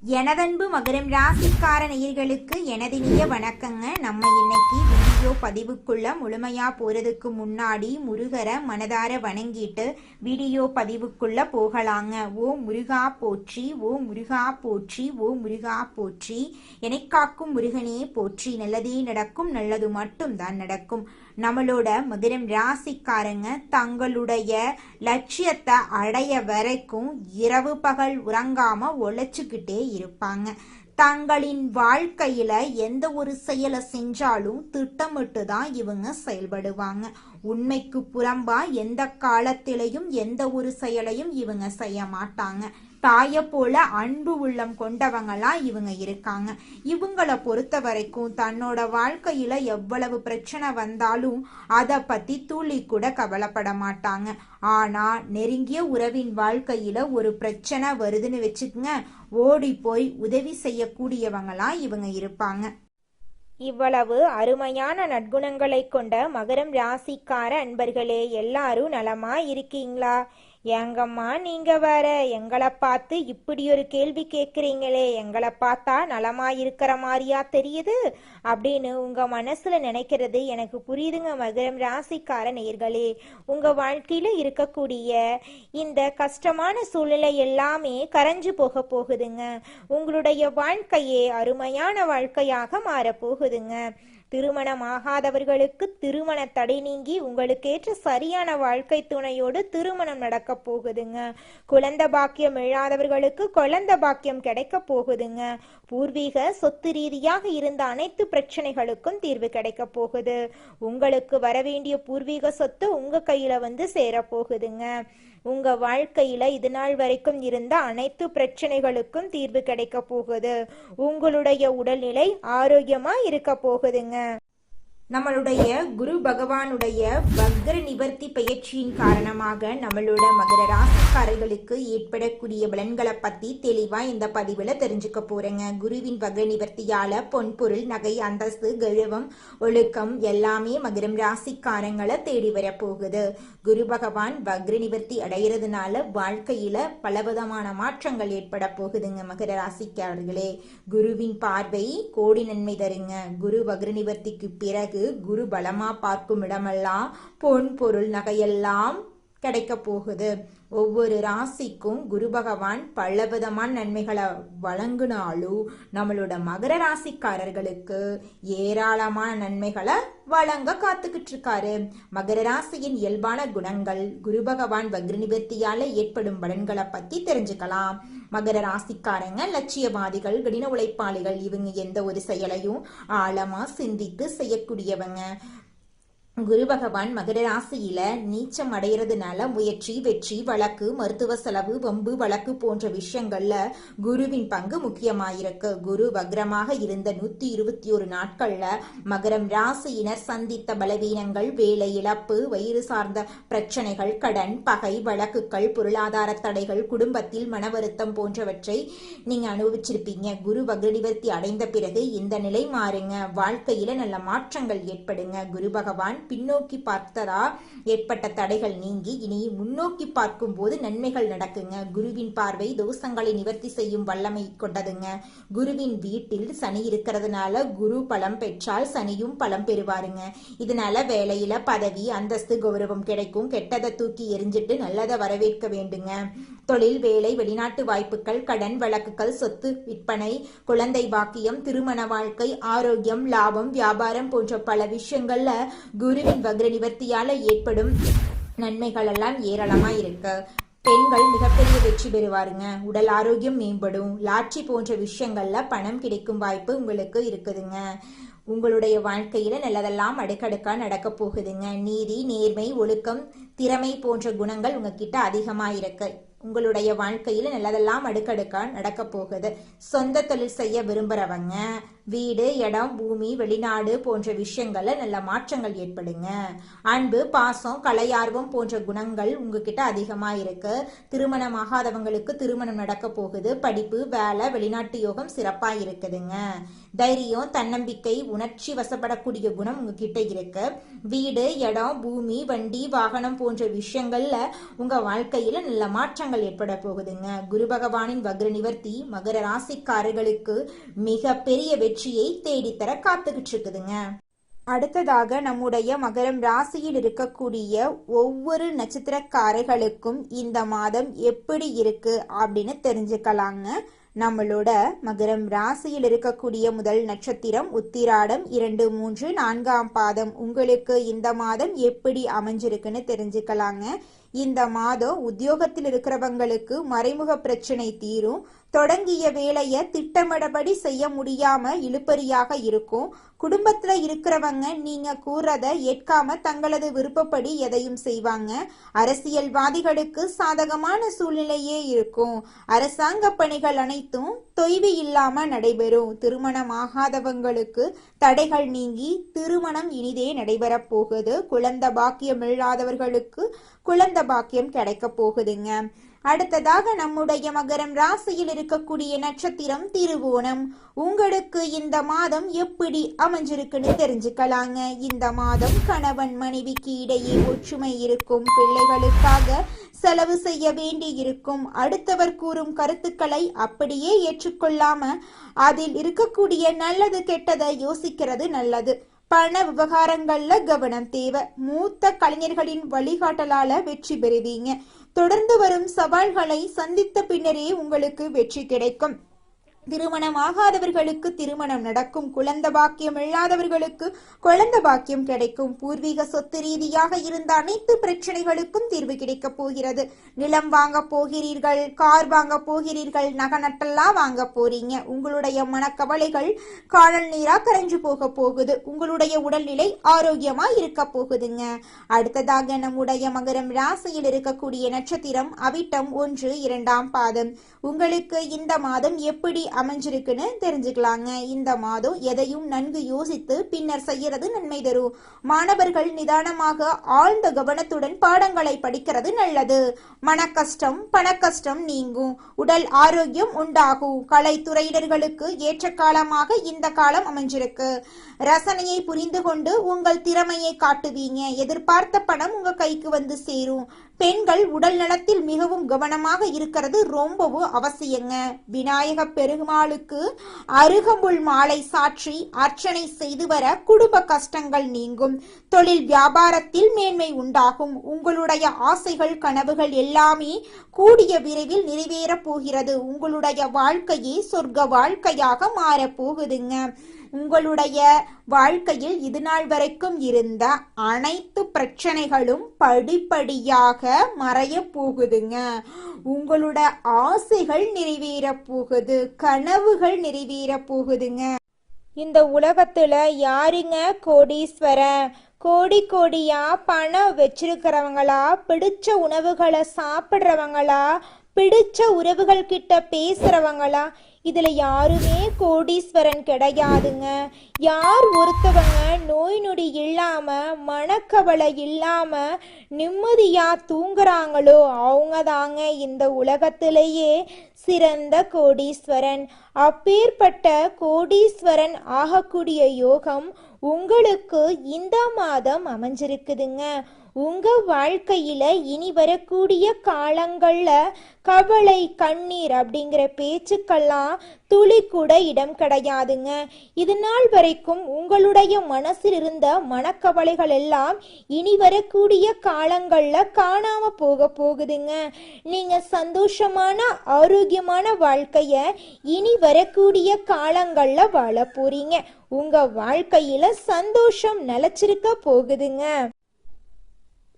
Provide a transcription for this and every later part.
எனதன்பு மகரம் ராசிக்கார நேயர்களுக்கு எனதினிய வணக்கங்க. நம்ம இன்னைக்கு வீடியோ பதிவுக்குள்ள முழுமையா போறதுக்கு முன்னாடி முருகரை மனதார வணங்கிட்டு வீடியோ பதிவுக்குள்ள போகலாங்க. ஓ முருகா போற்றி, ஓ முருகா போற்றி, ஓ முருகா போற்றி, என்னை காக்கும் முருகனே போற்றி. நல்லதே நடக்கும், நல்லது மட்டும் தான் நடக்கும். நம்மளோட மகரம் ராசிக்காரங்க தங்களுடைய லட்சியத்தை அடைய வரைக்கும் இரவு பகல் உறங்காம உழைச்சுக்கிட்டே இருப்பாங்க. தங்களின் வாழ்க்கையில எந்த ஒரு செயலை செஞ்சாலும் திட்டமிட்டு தான் இவங்க செயல்படுவாங்க. உண்மைக்கு புறம்பா எந்த காலத்திலையும் எந்த ஒரு செயலையும் இவங்க செய்ய மாட்டாங்க. தாயை போல அன்பு உள்ளம் கொண்டவங்களா இவங்க இருக்காங்க. இவங்களை பொறுத்த வரைக்கும் தன்னோட வாழ்க்கையில எவ்வளவு பிரச்சனை வந்தாலும் அதை பத்தி துளி கூட கவலைப்பட மாட்டாங்க. ஆனா நெருங்கிய உறவின் வாழ்க்கையில ஒரு பிரச்சனை வருதுன்னு வச்சுக்கங்க, ஓடி போய் உதவி செய்யக்கூடியவங்களா இவங்க இருப்பாங்க. இவ்வளவு அருமையான நற்குணங்களை கொண்ட மகரம் ராசிக்கார அன்பர்களே, எல்லாரும் நலமா இருக்கீங்களா? ஏங்கம்மா நீங்க வேற எங்களை பார்த்து இப்படி ஒரு கேள்வி கேட்குறீங்களே, எங்களை பார்த்தா நலமா இருக்கிற மாதிரியா தெரியுது அப்படின்னு உங்க மனசுல நினைக்கிறது எனக்கு புரியுதுங்க. மகரம் ராசிக்கார நேயர்களே, உங்க வாழ்க்கையில இருக்கக்கூடிய இந்த கஷ்டமான சூழ்நிலை எல்லாமே கரைஞ்சு போக போகுதுங்க. உங்களுடைய வாழ்க்கையே அருமையான வாழ்க்கையாக மாறப்போகுதுங்க. திருமணமாகாதவர்களுக்கு திருமண தடை நீங்கி உங்களுக்கேற்ற சரியான வாழ்க்கை துணையோடு திருமணம் நடக்க போகுதுங்க. குழந்தை பாக்கியம் இல்லாதவர்களுக்கு குழந்தை பாக்கியம் கிடைக்க போகுதுங்க. பூர்வீக சொத்து ரீதியாக இருந்த அனைத்து பிரச்சனைகளுக்கும் தீர்வு கிடைக்க போகுது. உங்களுக்கு வரவேண்டிய பூர்வீக சொத்து உங்க கையில வந்து சேரப்போகுதுங்க. உங்க வாழ்க்கையில இது நாள் வரைக்கும் இருந்த அனைத்து பிரச்சனைகளுக்கும் தீர்வு கிடைக்க போகுது. உங்களுடைய உடல்நிலை ஆரோக்கியமா இருக்க போகுதுங்க. நம்மளுடைய குரு பகவானுடைய வக்ர நிவர்த்தி பயிற்சியின் காரணமாக நம்மளோட மகர ராசிக்காரர்களுக்கு ஏற்படக்கூடிய பலன்களை பத்தி தெளிவா இந்த பதிவுல தெரிஞ்சுக்க போறேங்க. குருவின் வக்ர நிவர்த்தியால பொன்பொருள், நகை, அந்தஸ்து, கௌரவம், ஒழுக்கம் எல்லாமே மகரம் ராசிக்காரங்களை தேடி வர போகுது. குரு பகவான் வக்ர நிவர்த்தி அடைகிறதுனால வாழ்க்கையில பலவிதமான மாற்றங்கள் ஏற்பட போகுதுங்க. மகர ராசிக்காரர்களே, குருவின் பார்வை கோடி நன்மை தருங்க. குரு வக்ர நிவர்த்திக்கு பிறகு குரு பலமா பார்க்கும் இடமெல்லாம் பொன் பொருள் நகையெல்லாம் கிடைக்க போகுது. ஒவ்வொரு ராசிக்கும் குரு பகவான் பலவிதமான நன்மைகளை வழங்கினாலும் நம்மளோட மகர ராசிக்காரர்களுக்கு ஏராளமான நன்மைகளை வழங்க காத்துக்கிட்டு இருக்காரு. மகர ராசியின் இயல்பான குணங்கள், குரு பகவான் வக்ர நிவர்த்தியால ஏற்படும் பலன்களை பத்தி தெரிஞ்சுக்கலாம். மகர ராசிக்காரங்க லட்சியவாதிகள், கடின உழைப்பாளிகள். இவங்க எந்த ஒரு செயலையும் ஆழமா சிந்தித்து செய்யக்கூடியவங்க. குரு பகவான் மகர ராசியில நீச்சம் அடைகிறதுனால முயற்சி, வெற்றி, வழக்கு, மருத்துவ செலவு, வம்பு வழக்கு போன்ற விஷயங்கள்ல குருவின் பங்கு முக்கியமாயிருக்கு. குரு வக்ரமாக இருந்த 121 நாட்கள்ல மகரம் ராசியினர் சந்தித்த பலவீனங்கள், வேலை இழப்பு, வயிறு சார்ந்த பிரச்சனைகள், கடன், பகை, வழக்குகள், பொருளாதார தடைகள், குடும்பத்தில் மன வருத்தம் போன்றவற்றை நீங்க அனுபவிச்சிருப்பீங்க. குரு வக்ர நிவர்த்தி அடைந்த பிறகு இந்த நிலை மாறுங்க. வாழ்க்கையில நல்ல மாற்றங்கள் ஏற்படுங்க. குரு பகவான் பின்னோக்கி பார்த்ததா ஏற்பட்ட தடைகள் நீங்கி இனி முன்னோக்கி பார்க்கும் போது நன்மைகள் நடக்குங்க. குருவின் பார்வை தோஷங்களை நிவர்த்தி செய்யும் வல்லமை கொண்டதுங்க. குருவின் வீட்டில் சனி இருக்கிறதுனால குரு பலம் பெற்றால் சனியும் பலம் பெறுவாருங்க. இதனால வேலையில பதவி, அந்தஸ்து, கௌரவம் கிடைக்கும். கெட்டதை தூக்கி எரிஞ்சிட்டு நல்லதை வரவேற்க வேண்டுங்க. தொழில், வேலை, வெளிநாட்டு வாய்ப்புகள், கடன், வழக்குகள், சொத்து விற்பனை, குழந்தை பாக்கியம், திருமண வாழ்க்கை, ஆரோக்கியம், லாபம், வியாபாரம் போன்ற பல விஷயங்கள்ல குருவின் வக்ர நிவர்த்தியால ஏற்படும் நன்மைகள் எல்லாம் ஏராளமா இருக்கு. பெண்கள் மிகப்பெரிய வெற்றி பெறுவாருங்க. உடல் ஆரோக்கியம் மேம்படும். லாட்சி போன்ற விஷயங்கள்ல பணம் கிடைக்கும் வாய்ப்பு உங்களுக்கு இருக்குதுங்க. உங்களுடைய வாழ்க்கையில நல்லதெல்லாம் அடுக்கடுக்கா நடக்க போகுதுங்க. நீதி, நேர்மை, ஒழுக்கம், திறமை போன்ற குணங்கள் உங்ககிட்ட அதிகமா இருக்கு. உங்களுடைய வாழ்க்கையில நல்லதெல்லாம் அடுக்கடுக்கா நடக்க போகுது. சொந்த தொழில் செய்ய விரும்புறவங்க வீடு, இடம், பூமி, வெளிநாடு போன்ற விஷயங்கள்ல நல்ல மாற்றங்கள் ஏற்படுங்க. அன்பு, பாசம், கலையார்வம் போன்ற குணங்கள் உங்ககிட்ட அதிகமா இருக்கு. திருமணமாகாதவங்களுக்கு திருமணம் நடக்க போகுது. படிப்பு, வேலை, வெளிநாட்டு யோகம் சிறப்பா இருக்குதுங்க. தைரியம், தன்னம்பிக்கை, உணர்ச்சி வசப்படக்கூடிய குணம் உங்ககிட்ட இருக்கு. வீடு, இடம், பூமி, வண்டி, வாகனம் போன்ற விஷயங்கள்ல உங்க வாழ்க்கையில நல்ல மாற்றங்கள் ஏற்பட போகுதுங்க. குரு பகவானின் வக்ர நிவர்த்தி மகர ராசிக்காரர்களுக்கு மிக பெரிய வெற்றியை தேடித்தர காத்துக்கிட்டு இருக்குதுங்க. அடுத்ததாக நம்முடைய மகரம் ராசியில் இருக்கக்கூடிய ஒவ்வொரு நட்சத்திரக்காரர்களுக்கும் இந்த மாதம் எப்படி இருக்கு அப்படின்னு தெரிஞ்சுக்கலாங்க. நம்மளோட மகரம் ராசியில் இருக்கக்கூடிய முதல் நட்சத்திரம் உத்திராடம், 2, 3, 4ஆம் பாதம் உங்களுக்கு இந்த மாதம் எப்படி அமைஞ்சிருக்குன்னு தெரிஞ்சுக்கலாங்க. இந்த மாதம் உத்தியோகத்தில் இருக்கிறவங்களுக்கு மறைமுக பிரச்சனை தீரும். தொடங்கிய வேலையை திட்டமிடபடி செய்ய முடியாம இழுபறியாக இருக்கும். குடும்பத்துல இருக்கிறவங்க நீங்க கூறத ஏற்காம தங்களது விருப்பப்படி எதையும் செய்வாங்க. அரசியல்வாதிகளுக்கு சாதகமான சூழ்நிலையே இருக்கும். அரசாங்க பணிகள் அனைத்தும் தொய்வு இல்லாம நடைபெறும். திருமணம் ஆகாதவங்களுக்கு தடைகள் நீங்கி திருமணம் இனிதே நடைபெற போகுது. குழந்தை பாக்கியம் இல்லாதவர்களுக்கு குழந்தை பாக்கியம் கிடைக்க போகுதுங்க. அடுத்ததாக நம்முடைய மகரம் ராசியில் இருக்கக்கூடிய நட்சத்திரம் திருவோணம். உங்களுக்கு இந்த மாதம் எப்படி அமைஞ்சிருக்குன்னு தெரிஞ்சுக்கலாங்க. இந்த மாதம் கணவன் மனைவிக்கு இடையே ஒற்றுமை இருக்கும். பிள்ளைகளுக்காக செலவு செய்ய வேண்டி இருக்கும். அடுத்தவர் கூறும் கருத்துக்களை அப்படியே ஏற்றுக்கொள்ளாம அதில் இருக்கக்கூடிய நல்லது கெட்டதை யோசிக்கிறது நல்லது. பண விவகாரங்கள்ல கவனம் தேவை. மூத்த கலைஞர்களின் வழிகாட்டலால வெற்றி பெறுவீங்க. தொடர்ந்து வரும் சவால்களை சந்தித்த பின்னரே உங்களுக்கு வெற்றி கிடைக்கும். திருமணம் ஆகாதவர்களுக்கு திருமணம் நடக்கும். குழந்தை பாக்கியம் இல்லாதவர்களுக்கு குழந்தை பாக்கியம் கிடைக்கும். பூர்வீக சொத்து ரீதியாக இருந்த அனைத்து பிரச்சனைகளுக்கும் தீர்வு கிடைக்க போகிறது. நிலம் வாங்க போகிறீர்கள், கார் வாங்க போகிறீர்கள், நகை நட்டெல்லாம் வாங்க போறீங்க. உங்களுடைய மனக்கவலைகள் காணல் நீரா கரைஞ்சு போக போகுது. உங்களுடைய உடல்நிலை ஆரோக்கியமா இருக்க போகுதுங்க. அடுத்ததாக நம்முடைய மகரம் ராசியில் இருக்கக்கூடிய நட்சத்திரம் அவிட்டம், 1, 2ஆம் பாதம் உங்களுக்கு இந்த மாதம் எப்படி அமைஞ்சிருக்குன்னு தெரிஞ்சுக்கலாங்க. இந்த மாதம் எதையும் நன்கு யோசித்து பின்னர் செய்யறது நன்மை தரும். மாணவர்கள் நிதானமாக ஆழ்ந்த கவனத்துடன் பாடங்களை படிக்கிறது நல்லது. மனக்கஷ்டம், பணக்கஷ்டம் நீங்கும். உடல் ஆரோக்கியம் உண்டாகும். கலைத்துறையினர்களுக்கு ஏற்ற காலமாக இந்த காலம் அமைஞ்சிருக்கு. ரசனையை புரிந்து கொண்டு உங்கள் திறமையை காட்டுவீங்க. எதிர்பார்த்த பணம் உங்க கைக்கு வந்து சேரும். பெண்கள் உடல் நலத்தில் மிகவும் கவனமாக இருக்கிறது ரொம்பவும் அவசியங்க. விநாயக பெருமாளுக்கு அருகம்புல் மாலை சாற்றி அர்ச்சனை செய்து வர குடும்ப கஷ்டங்கள் நீங்கும். தொழில் வியாபாரத்தில் மேன்மை உண்டாகும். உங்களுடைய ஆசைகள் கனவுகள் எல்லாமே கூடிய விரைவில் நிறைவேற போகிறது. உங்களுடைய வாழ்க்கையே சொர்க்க வாழ்க்கையாக மாறப் போகுதுங்க. உங்களுடைய வாழ்க்கையில் இதுநாள் வரைக்கும் இருந்த அனைத்து பிரச்சனைகளும் படிப்படியாக மறைய போகுதுங்க. உங்களோட ஆசைகள் நிறைவேற போகுது. கனவுகள் நிறைவேற போகுதுங்க. இந்த உலகத்துல யாருங்க கோடீஸ்வரன்? கோடி கோடியா பணம் வச்சிருக்கிறவங்களா, பிடிச்ச உணவுகளை சாப்பிட்றவங்களா, பிடிச்ச உறவுகள் கிட்ட பேசுறவங்களா? இதுல யாருமே கோடீஸ்வரன் கிடையாதுங்க. யார் ஒருத்தவங்க நோய் நொடி இல்லாம மனக்கவலை இல்லாம நிம்மதியா தூங்குறாங்களோ அவங்க தாங்க இந்த உலகத்திலேயே சிறந்த கோடீஸ்வரன். அப்பேற்பட்ட கோடீஸ்வரன் ஆகக்கூடிய யோகம் உங்களுக்கு இந்த மாதம் அமைஞ்சிருக்குதுங்க. உங்க வாழ்க்கையில இனி வரக்கூடிய காலங்கள்ல கவலை, கண்ணீர் அப்படிங்கிற பேச்சுக்கெல்லாம் துளி கூட இடம் கிடையாதுங்க. இது நாள் வரைக்கும் உங்களுடைய மனசில் இருந்த மனக்கவலைகள் எல்லாம் இனி வரக்கூடிய காலங்கள்ல காணாம போக போகுதுங்க. நீங்க சந்தோஷமான ஆரோக்கியமான வாழ்க்கைய இனி வரக்கூடிய காலங்கள்ல வாழ போறீங்க. உங்க வாழ்க்கையில சந்தோஷம் நிலைச்சிருக்க போகுதுங்க.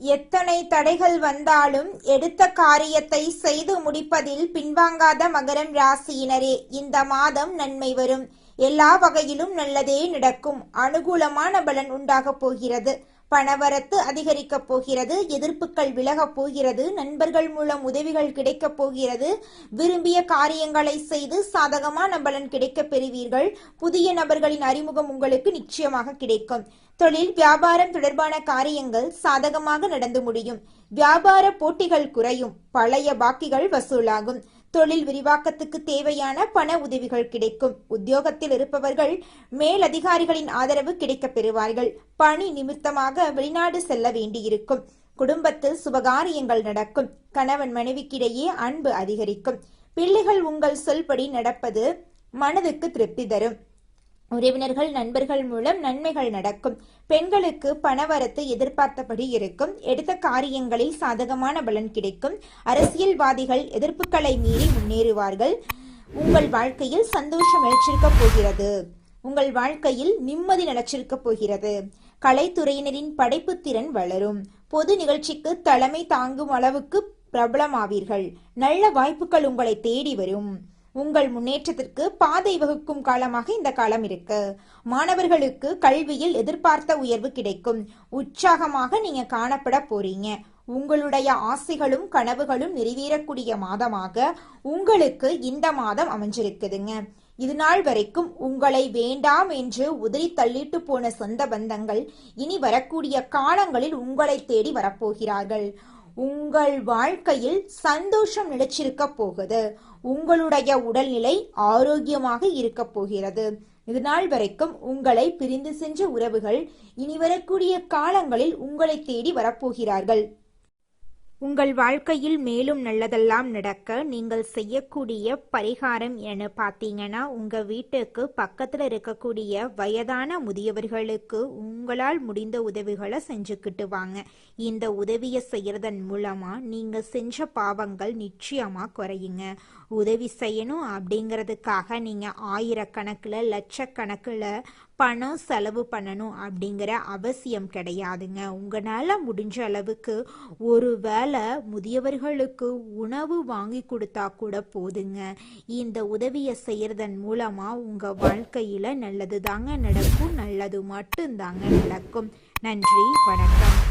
எத்தனை தடைகள் வந்தாலும் எடுத்த காரியத்தை செய்து முடிப்பதில் பின்வாங்காத மகரம் ராசியினரே, இந்த மாதம் நன்மை வரும். எல்லா வகையிலும் நல்லதே நடக்கும். அனுகூலமான பலன் உண்டாக போகிறது. பணவரத்து அதிகரிக்கப் போகிறது, எதிர்ப்புகள் விலகப் போகிறது, நண்பர்கள் மூலம் உதவிகள் கிடைக்கப் போகிறது, விரும்பிய காரியங்களை செய்து சாதகமான பலன் கிடைக்கப் பெறுவீர்கள். புதிய நபர்களின் அறிமுகம் உங்களுக்கு நிச்சயமாக கிடைக்கும். தொழில் வியாபாரம் தொடர்பான காரியங்கள் சாதகமாக நடந்து முடியும். வியாபார போட்டிகள் குறையும், பழைய பாக்கிகள் வசூலாகும். தொழில் விரிவாக்கத்துக்கு தேவையான பண உதவிகள் கிடைக்கும். உத்தியோகத்தில் இருப்பவர்கள் மேலதிகாரிகளின் ஆதரவு கிடைக்கப் பெறுவார்கள். பணி நிமித்தமாக வெளிநாடு செல்ல வேண்டியிருக்கும். குடும்பத்தில் சுபகாரியங்கள் நடக்கும். கணவன் மனைவிக்கிடையே அன்பு அதிகரிக்கும். பிள்ளைகள் உங்கள் சொல்படி நடப்பது மனதுக்கு திருப்தி தரும். உறவினர்கள் நண்பர்கள் மூலம் நன்மைகள் நடக்கும். பெண்களுக்கு பணவரத்து எதிர்பார்த்தபடி இருக்கும். எடுத்த காரியங்களில் சாதகமான பலன் கிடைக்கும். அரசியல்வாதிகள் எதிர்ப்புகளை மீறி முன்னேறுவார்கள். உங்கள் வாழ்க்கையில் சந்தோஷம் நிலைச்சிருக்க போகிறது. உங்கள் வாழ்க்கையில் நிம்மதி நிலைச்சிருக்க போகிறது. கலைத்துறையினரின் படைப்பு திறன் வளரும். பொது நிகழ்ச்சிக்கு தலைமை தாங்கும் அளவுக்கு பிரபலமாவீர்கள். நல்ல வாய்ப்புகள் உங்களை தேடி வரும். உங்கள் முன்னேற்றத்திற்கு பாதை வகுக்கும் காலமாக இந்த காலம் இருக்கு. மாணவர்களுக்கு கல்வியில் எதிர்பார்த்த உயர்வு கிடைக்கும். உற்சாகமாக நீங்க காணப்பட போறீங்க. உங்களுடைய ஆசைகளும் கனவுகளும் நிறைவேறக்கூடிய மாதமாக உங்களுக்கு இந்த மாதம் அமைஞ்சிருக்குதுங்க. இது நாள் வரைக்கும் உங்களை வேண்டாம் என்று உதறி தள்ளிட்டு போன சொந்த பந்தங்கள் இனி வரக்கூடிய காலங்களில் உங்களை தேடி வரப்போகிறார்கள். உங்கள் வாழ்க்கையில் சந்தோஷம் நிலைச்சிருக்க போகுது. உங்களுடைய உடல்நிலை ஆரோக்கியமாக இருக்க போகிறது. இது நாள் வரைக்கும் உங்களை பிரிந்து சென்ற உறவுகள் இனி வரக்கூடிய காலங்களில் உங்களை தேடி வரப்போகிறார்கள். உங்கள் வாழ்க்கையில் மேலும் நல்லதெல்லாம் நடக்க நீங்கள் செய்யக்கூடிய பரிகாரம் என பார்த்தீங்கன்னா, உங்கள் வீட்டுக்கு பக்கத்தில் இருக்கக்கூடிய வயதான முதியவர்களுக்கு உங்களால் முடிந்த உதவிகளை செஞ்சுக்கிட்டு வாங்க. இந்த உதவியை செய்யறதன் மூலமாக நீங்கள் செஞ்ச பாவங்கள் நிச்சயமாக குறையுங்க. உதவி செய்யணும் அப்படிங்கிறதுக்காக நீங்கள் ஆயிரக்கணக்கில் லட்சக்கணக்கில் பணம் செலவு பண்ணணும் அப்படிங்கிற அவசியம் கிடையாதுங்க. உங்களால் முடிஞ்ச அளவுக்கு ஒரு வேளை முதியவர்களுக்கு உணவு வாங்கி கொடுத்தா கூட போதுங்க. இந்த உதவியை செய்யறதன் மூலமாக உங்கள் வாழ்க்கையில் நல்லது தாங்க நடக்கும். நல்லது மட்டும்தாங்க நடக்கும். நன்றி, வணக்கம்.